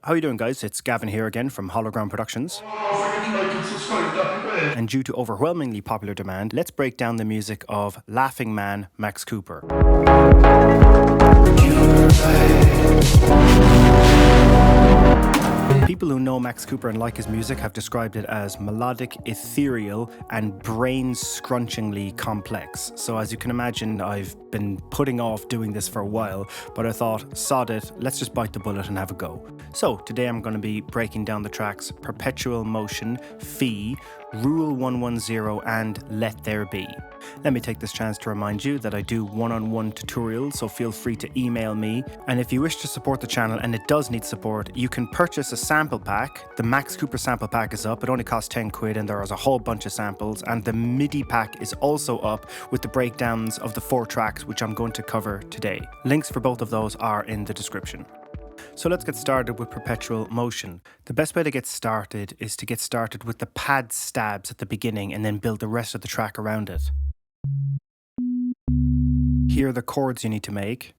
How you doing, guys? It's Gavin here again from Hologram Productions. Like and subscribe, that'd be great. And due to overwhelmingly popular demand, let's break down the music of Laughing Man Max Cooper. People who know Max Cooper and like his music have described it as melodic, ethereal, and brain-scrunchingly complex. So as you can imagine, I've been putting off doing this for a while, but I thought, sod it, let's just bite the bullet and have a go. So today I'm going to be breaking down the tracks Perpetual Motion, Fee, Rule 110, and Let There Be. Let me take this chance to remind you that I do one-on-one tutorials, so feel free to email me. And if you wish to support the channel, and it does need support, you can purchase a sample pack. The Max Cooper sample pack is up. It only costs 10 quid and there is a whole bunch of samples. And the Midi pack is also up with the breakdowns of the 4 tracks, which I'm going to cover today. Links for both of those are in the description. So let's get started with Perpetual Motion. The best way to get started is to get started with the pad stabs at the beginning and then build the rest of the track around it. Here are the chords you need to make.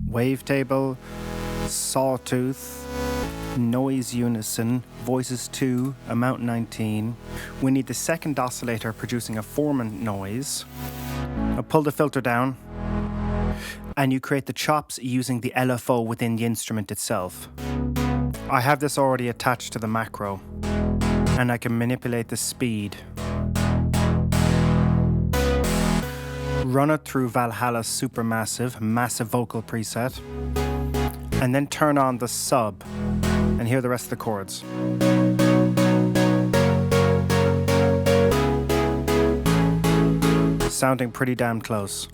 Wavetable, sawtooth, noise unison, voices 2, amount 19. We need the second oscillator producing a Foreman noise. I'll pull the filter down. And you create the chops using the LFO within the instrument itself. I have this already attached to the macro, and I can manipulate the speed. Run it through Valhalla Supermassive, massive vocal preset, and then turn on the sub, and hear the rest of the chords. Sounding pretty damn close.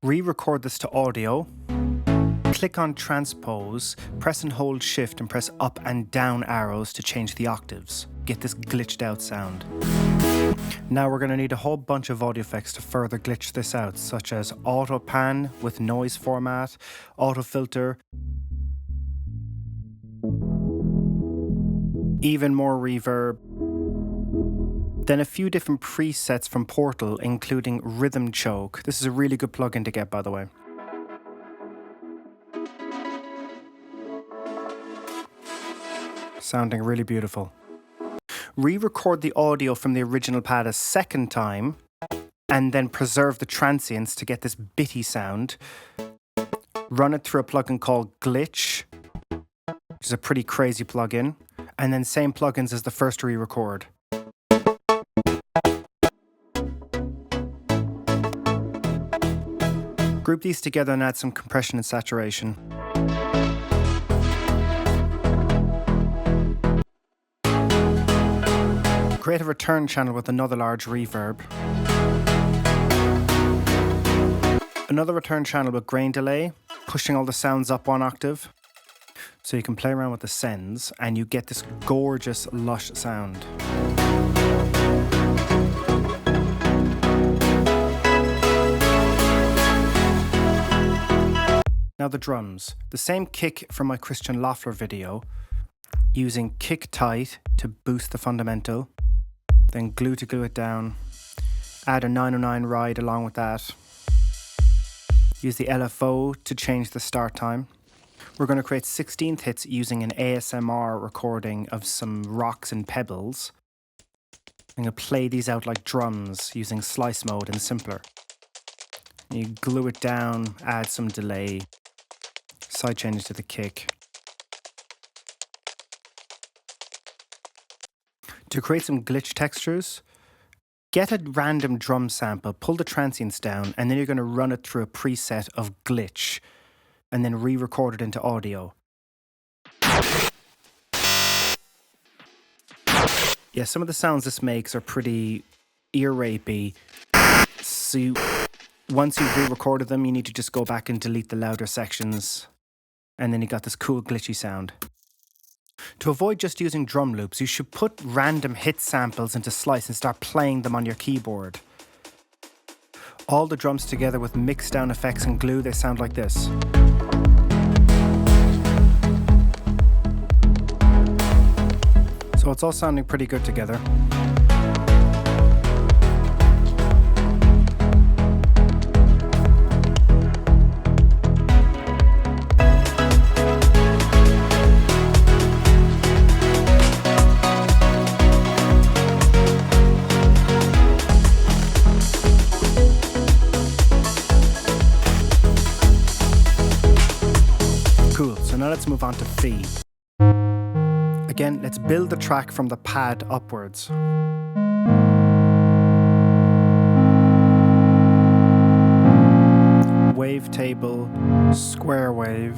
Re-record this to audio, click on transpose, press and hold shift and press up and down arrows to change the octaves. Get this glitched out sound. Now we're going to need a whole bunch of audio effects to further glitch this out, such as auto pan with noise format, auto filter, even more reverb. Then a few different presets from Portal, including Rhythm Choke. This is a really good plugin to get, by the way. Sounding really beautiful. Re-record the audio from the original pad a second time, and then preserve the transients to get this bitty sound. Run it through a plugin called Glitch, which is a pretty crazy plugin, and then same plugins as the first re-record. Group these together and add some compression and saturation. Create a return channel with another large reverb. Another return channel with grain delay, pushing all the sounds up 1 octave. So you can play around with the sends and you get this gorgeous lush sound. Now the drums. The same kick from my Christian Loeffler video, using kick tight to boost the fundamental, then glue it down, add a 909 ride along with that, use the LFO to change the start time. We're going to create 16th hits using an ASMR recording of some rocks and pebbles. I'm going to play these out like drums using slice mode and simpler. You glue it down, add some delay, side changes to the kick. To create some glitch textures, get a random drum sample, pull the transients down, and then you're going to run it through a preset of glitch, and then re-record it into audio. Yeah, some of the sounds this makes are pretty ear-rapey. So once you've re-recorded them, you need to just go back and delete the louder sections. And then you got this cool glitchy sound. To avoid just using drum loops, you should put random hit samples into Slice and start playing them on your keyboard. All the drums together with mix down effects and glue, they sound like this. So it's all sounding pretty good together. move on to Fee. Again, let's build the track from the pad upwards. Wavetable, square wave,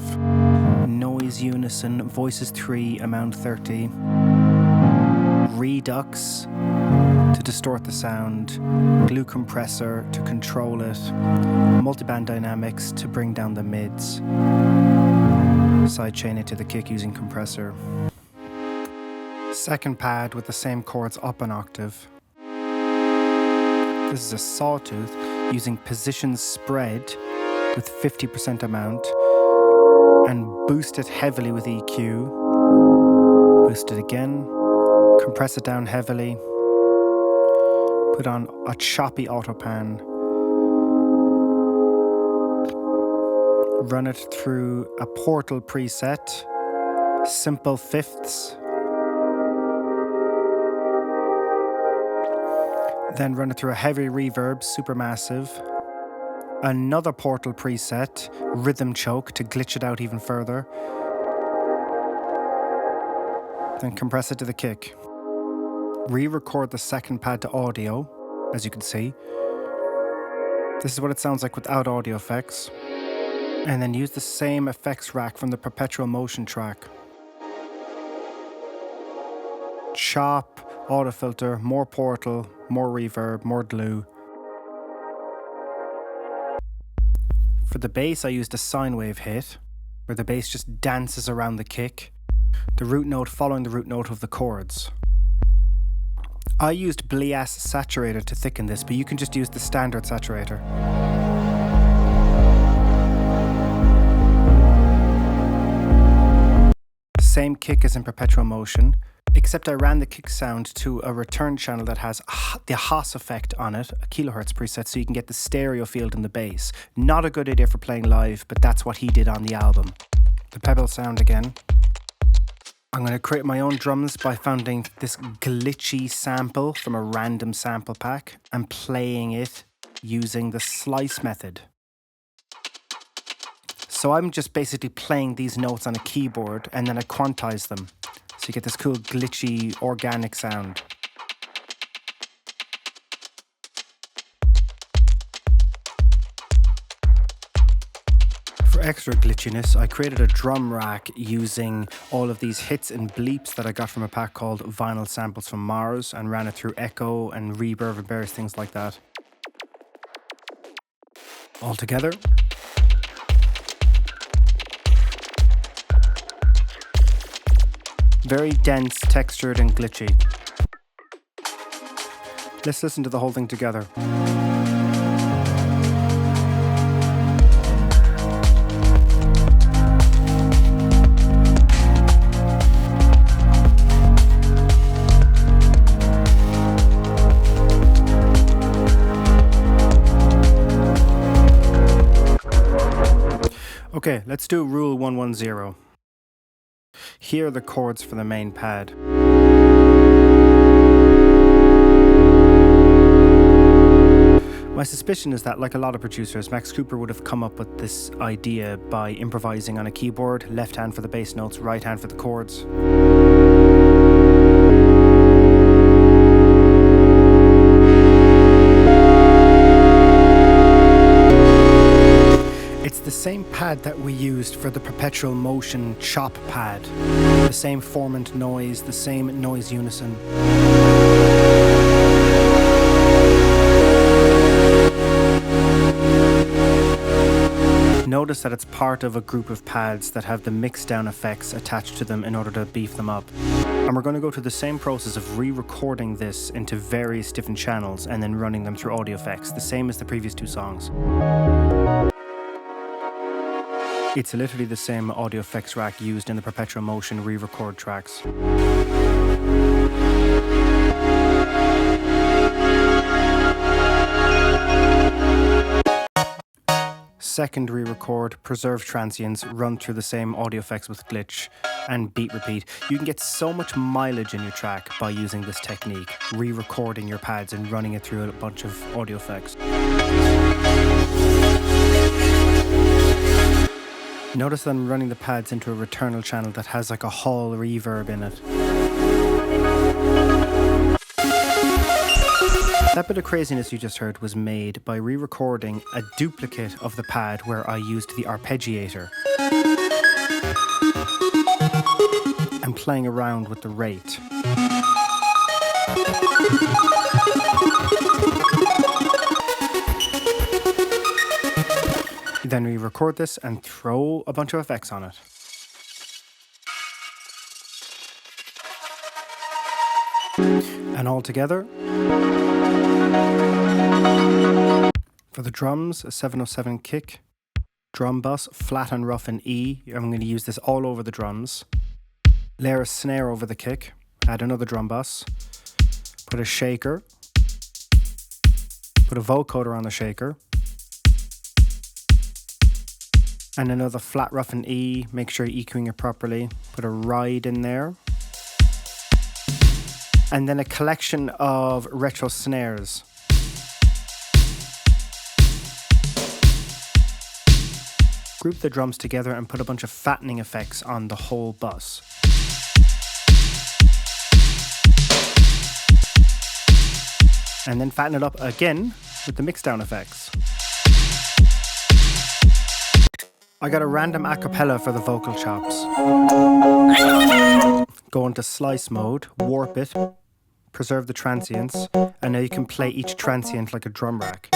noise unison, voices 3, amount 30, redux to distort the sound, glue compressor to control it, multiband dynamics to bring down the mids, sidechain it to the kick using compressor. Second pad with the same chords up an octave. This is a sawtooth using position spread with 50% amount and boost it heavily with EQ. Boost it again, compress it down heavily, put on a choppy autopan, run it through a portal preset, simple fifths, then run it through a heavy reverb, supermassive, another portal preset, rhythm choke to glitch it out even further, then compress it to the kick. Re-record the second pad to audio, as you can see. This is what it sounds like without audio effects. And then use the same effects rack from the Perpetual Motion track. Chop, auto filter, more portal, more reverb, more glue. For the bass, I used a sine wave hit, where the bass just dances around the kick, the root note following the root note of the chords. I used Blias saturator to thicken this, but you can just use the standard saturator. Same kick as in Perpetual Motion, except I ran the kick sound to a return channel that has the Haas effect on it, a kilohertz preset, so you can get the stereo field in the bass. Not a good idea for playing live, but that's what he did on the album. The pedal sound again. I'm going to create my own drums by finding this glitchy sample from a random sample pack and playing it using the slice method. So I'm just basically playing these notes on a keyboard and then I quantize them. So you get this cool glitchy organic sound. For extra glitchiness, I created a drum rack using all of these hits and bleeps that I got from a pack called Vinyl Samples from Mars and ran it through echo and reverb and various things like that. All together. Very dense, textured and glitchy. Let's listen to the whole thing together. Okay, let's do rule 110. Here are the chords for the main pad. My suspicion is that, like a lot of producers, Max Cooper would have come up with this idea by improvising on a keyboard, left hand for the bass notes, right hand for the chords. It's the same pad that we used for the Perpetual Motion chop pad. The same formant noise, the same noise unison. Notice that it's part of a group of pads that have the mixdown effects attached to them in order to beef them up. And we're going to go through the same process of re-recording this into various different channels and then running them through audio effects, the same as the previous two songs. It's literally the same audio effects rack used in the Perpetual Motion re-record tracks. Second re-record, preserve transients, run through the same audio effects with glitch, and beat repeat. You can get so much mileage in your track by using this technique, re-recording your pads and running it through a bunch of audio effects. Notice that I'm running the pads into a returnal channel that has like a hall reverb in it. That bit of craziness you just heard was made by re-recording a duplicate of the pad where I used the arpeggiator and playing around with the rate. Then we record this and throw a bunch of effects on it. And all together, for the drums, a 707 kick, drum bus, flat and rough in E. I'm going to use this all over the drums. Layer a snare over the kick, add another drum bus, put a shaker, put a vocoder on the shaker, and another flat rough in E, make sure you're EQing it properly, put a ride in there, and then a collection of retro snares. Group the drums together and put a bunch of fattening effects on the whole bus. And then fatten it up again with the mixdown effects. I got a random acapella for the vocal chops. Go into slice mode, warp it, preserve the transients, and now you can play each transient like a drum rack.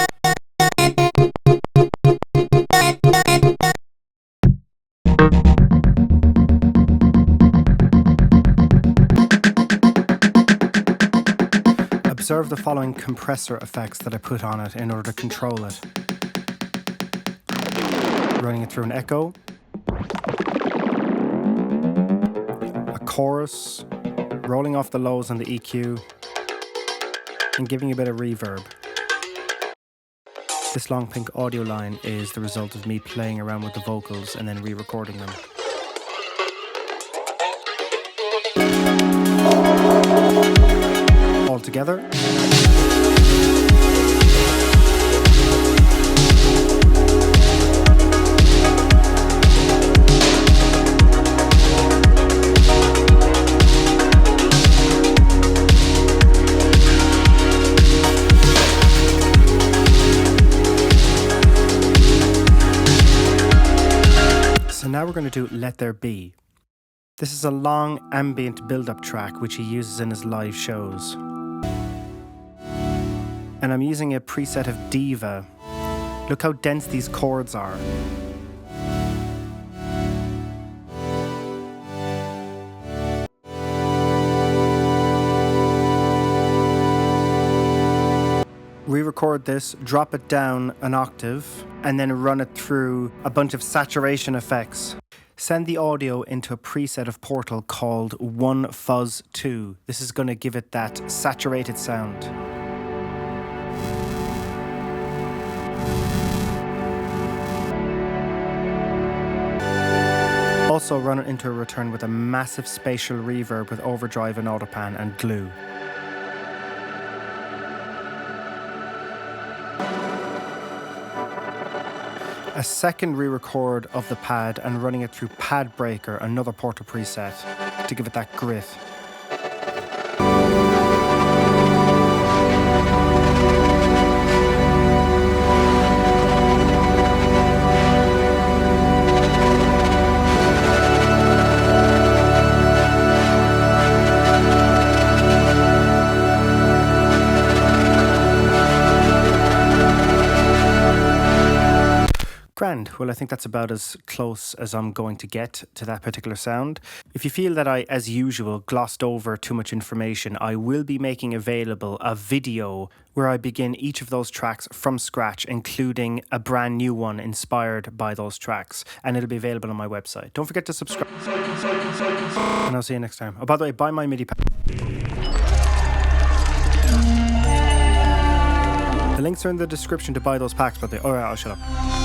Observe the following compressor effects that I put on it in order to control it. Running it through an echo, a chorus, rolling off the lows on the EQ, and giving a bit of reverb. This long pink audio line is the result of me playing around with the vocals and then re-recording them. All together. So now we're going to do Let There Be. This is a long ambient build-up track which he uses in his live shows. And I'm using a preset of Diva. Look how dense these chords are. Re-record this, drop it down an octave, and then run it through a bunch of saturation effects. Send the audio into a preset of Portal called 1Fuzz2. This is going to give it that saturated sound. Also run it into a return with a massive spatial reverb with overdrive and autopan and glue. A second re-record of the pad and running it through Pad Breaker, another Portal preset, to give it that grit. Grand. Well, I think that's about as close as I'm going to get to that particular sound. If you feel that I, as usual, glossed over too much information, I will be making available a video where I begin each of those tracks from scratch, including a brand new one inspired by those tracks. And it'll be available on my website. Don't forget to subscribe. And I'll see you next time. Oh, by the way, buy my Midi pad. The links are in the description to buy those packs, but Alright, I'll shut up.